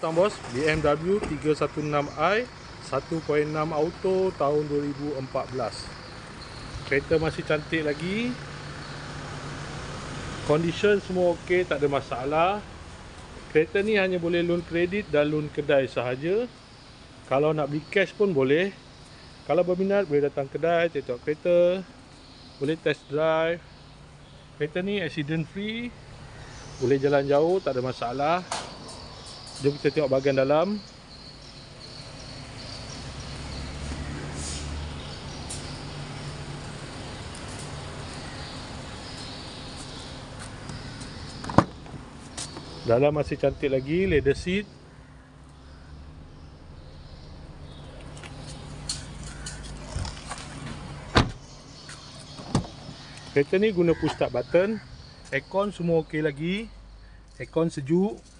Tang bos, BMW 316i 1.6 auto tahun 2014. Kereta masih cantik lagi. Condition semua okey, tak ada masalah. Kereta ni hanya boleh loan kredit dan loan kedai sahaja. Kalau nak beli cash pun boleh. Kalau berminat boleh datang kedai, tengok kereta, boleh test drive. Kereta ni accident free, boleh jalan jauh, tak ada masalah. Jom kita tengok bahagian dalam. Dalam masih cantik lagi, leather seat. Kereta ni guna push start button. Aircon semua okey lagi. Aircon sejuk.